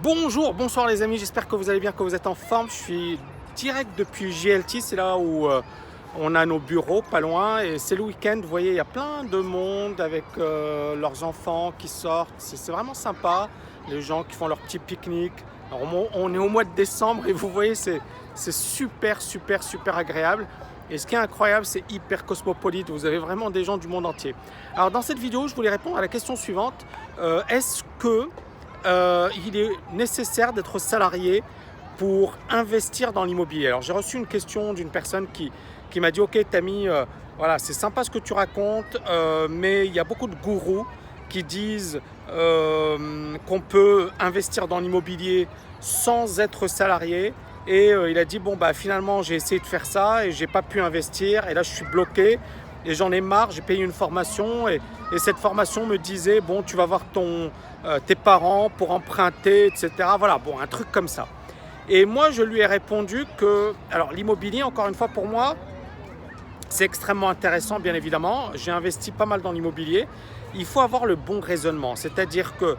Bonjour, bonsoir les amis, j'espère que vous allez bien, que vous êtes en forme. Je suis direct depuis JLT, c'est là où on a nos bureaux pas loin et c'est le week-end. Vous voyez, il y a plein de monde avec leurs enfants qui sortent, c'est vraiment sympa. Les gens qui font leur petit pique-nique. Alors, on est au mois de décembre et vous voyez, c'est super agréable. Et ce qui est incroyable, c'est hyper cosmopolite, vous avez vraiment des gens du monde entier. Alors dans cette vidéo, je voulais répondre à la question suivante. Est-ce que il est nécessaire d'être salarié pour investir dans l'immobilier? Alors j'ai reçu une question d'une personne qui m'a dit: ok Tammy, voilà, c'est sympa ce que tu racontes, mais il y a beaucoup de gourous qui disent qu'on peut investir dans l'immobilier sans être salarié. Et il a dit: bon bah finalement j'ai essayé de faire ça et j'ai pas pu investir et là je suis bloqué et j'en ai marre, j'ai payé une formation et cette formation me disait: bon, tu vas voir tes parents pour emprunter, etc. Voilà, bon, un truc comme ça. Et moi je lui ai répondu que, alors l'immobilier, encore une fois, pour moi c'est extrêmement intéressant, bien évidemment. J'ai investi pas mal dans l'immobilier. Il faut avoir le bon raisonnement. C'est-à-dire que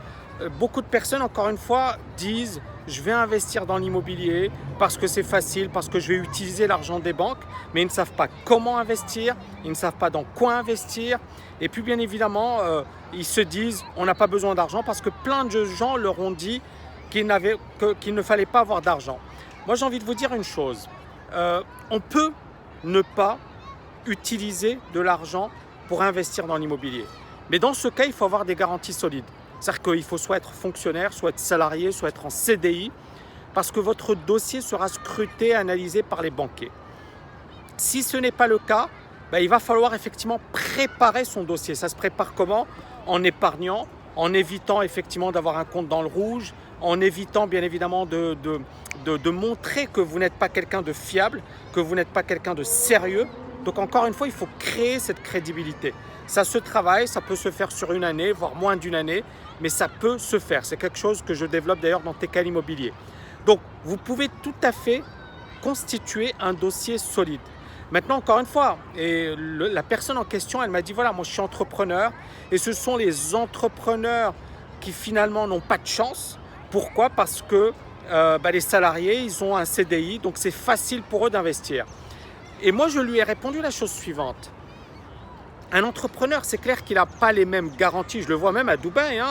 beaucoup de personnes, encore une fois, disent: je vais investir dans l'immobilier parce que c'est facile, parce que je vais utiliser l'argent des banques, mais ils ne savent pas comment investir, ils ne savent pas dans quoi investir. Et puis bien évidemment, ils se disent: on n'a pas besoin d'argent, parce que plein de gens leur ont dit qu'il ne fallait pas avoir d'argent. Moi j'ai envie de vous dire une chose, on peut ne pas utiliser de l'argent pour investir dans l'immobilier. Mais dans ce cas, il faut avoir des garanties solides. C'est-à-dire qu'il faut soit être fonctionnaire, soit être salarié, soit être en CDI, parce que votre dossier sera scruté, analysé par les banquiers. Si ce n'est pas le cas, il va falloir effectivement préparer son dossier. Ça se prépare comment? En épargnant, en évitant effectivement d'avoir un compte dans le rouge, en évitant bien évidemment de montrer que vous n'êtes pas quelqu'un de fiable, que vous n'êtes pas quelqu'un de sérieux. Donc encore une fois, il faut créer cette crédibilité. Ça se travaille, ça peut se faire sur une année, voire moins d'une année, mais ça peut se faire. C'est quelque chose que je développe d'ailleurs dans TKL Immobilier. Donc vous pouvez tout à fait constituer un dossier solide. Maintenant, encore une fois, la personne en question, elle m'a dit: voilà, moi je suis entrepreneur et ce sont les entrepreneurs qui finalement n'ont pas de chance. Pourquoi? Parce que les salariés, ils ont un CDI, donc c'est facile pour eux d'investir. Et moi, je lui ai répondu la chose suivante. Un entrepreneur, c'est clair qu'il n'a pas les mêmes garanties. Je le vois même à Dubaï.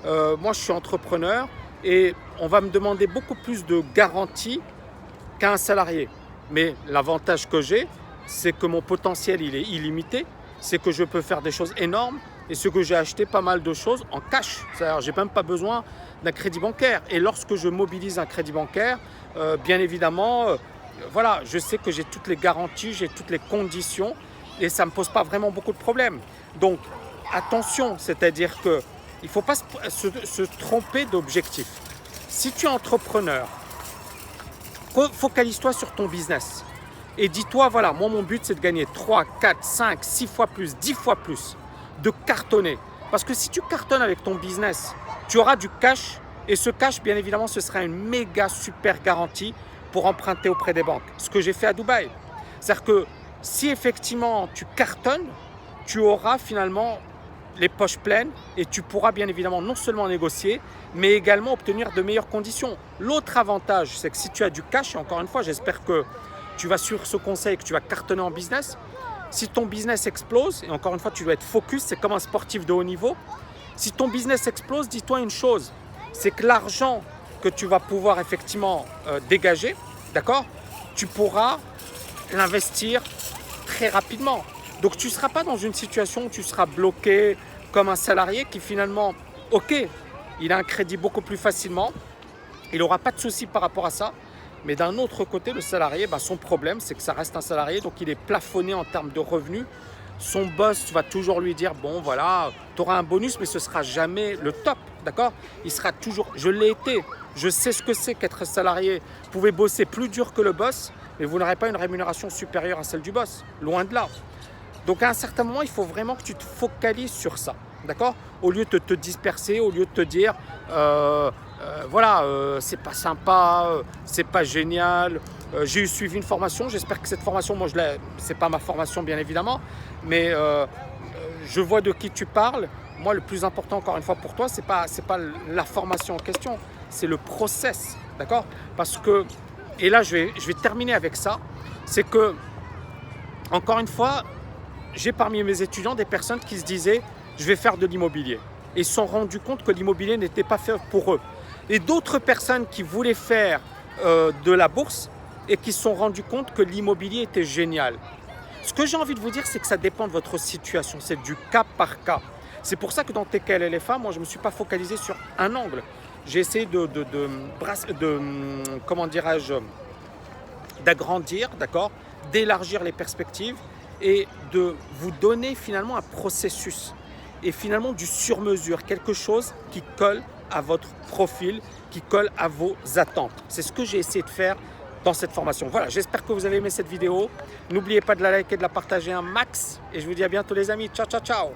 Moi, je suis entrepreneur et on va me demander beaucoup plus de garanties qu'à un salarié. Mais l'avantage que j'ai, c'est que mon potentiel, il est illimité. C'est que je peux faire des choses énormes et ce que j'ai acheté pas mal de choses en cash. C'est-à-dire, je n'ai même pas besoin d'un crédit bancaire. Et lorsque je mobilise un crédit bancaire, bien évidemment, voilà, je sais que j'ai toutes les garanties, j'ai toutes les conditions et ça ne me pose pas vraiment beaucoup de problèmes. Donc attention, c'est-à-dire qu'il ne faut pas se tromper d'objectif. Si tu es entrepreneur, focalise-toi sur ton business et dis-toi: voilà, moi mon but c'est de gagner 3, 4, 5, 6 fois plus, 10 fois plus, de cartonner. Parce que si tu cartonnes avec ton business, tu auras du cash et ce cash, bien évidemment, ce sera une méga super garantie pour emprunter auprès des banques. Ce que j'ai fait à Dubaï. C'est-à-dire que si effectivement tu cartonnes, tu auras finalement les poches pleines et tu pourras bien évidemment non seulement négocier, mais également obtenir de meilleures conditions. L'autre avantage, c'est que si tu as du cash, et encore une fois, j'espère que tu vas suivre ce conseil et que tu vas cartonner en business, si ton business explose, et encore une fois, tu dois être focus, c'est comme un sportif de haut niveau, si ton business explose, dis-toi une chose, c'est que l'argent que tu vas pouvoir effectivement dégager, d'accord, tu pourras l'investir très rapidement. Donc tu ne seras pas dans une situation où tu seras bloqué comme un salarié qui finalement, ok, il a un crédit beaucoup plus facilement, il n'aura pas de souci par rapport à ça, mais d'un autre côté, le salarié, son problème, c'est que ça reste un salarié, donc il est plafonné en termes de revenus. Son boss va toujours lui dire: bon voilà, tu auras un bonus, mais ce ne sera jamais le top, d'accord? Il sera toujours, je l'ai été, je sais ce que c'est qu'être salarié. Vous pouvez bosser plus dur que le boss, mais vous n'aurez pas une rémunération supérieure à celle du boss, loin de là. Donc à un certain moment, il faut vraiment que tu te focalises sur ça, d'accord? Au lieu de te disperser, au lieu de te dire c'est pas sympa, c'est pas génial. J'ai suivi une formation, j'espère que cette formation, moi c'est pas ma formation bien évidemment, mais je vois de qui tu parles. Moi, le plus important encore une fois pour toi, c'est pas la formation en question, c'est le process, d'accord? Parce que, et là je vais terminer avec ça, c'est que, encore une fois, j'ai parmi mes étudiants des personnes qui se disaient « je vais faire de l'immobilier ». Et ils se sont rendus compte que l'immobilier n'était pas fait pour eux. Et d'autres personnes qui voulaient faire de la bourse et qui se sont rendus compte que l'immobilier était génial. Ce que j'ai envie de vous dire, c'est que ça dépend de votre situation, c'est du cas par cas. C'est pour ça que dans TKL LFA, moi je ne me suis pas focalisé sur un angle. J'ai essayé comment dirais-je, d'agrandir, d'accord, d'élargir les perspectives et de vous donner finalement un processus et finalement du sur-mesure, quelque chose qui colle à votre profil, qui colle à vos attentes. C'est ce que j'ai essayé de faire dans cette formation. Voilà, j'espère que vous avez aimé cette vidéo. N'oubliez pas de la liker et de la partager un max. Et je vous dis à bientôt les amis. Ciao, ciao, ciao.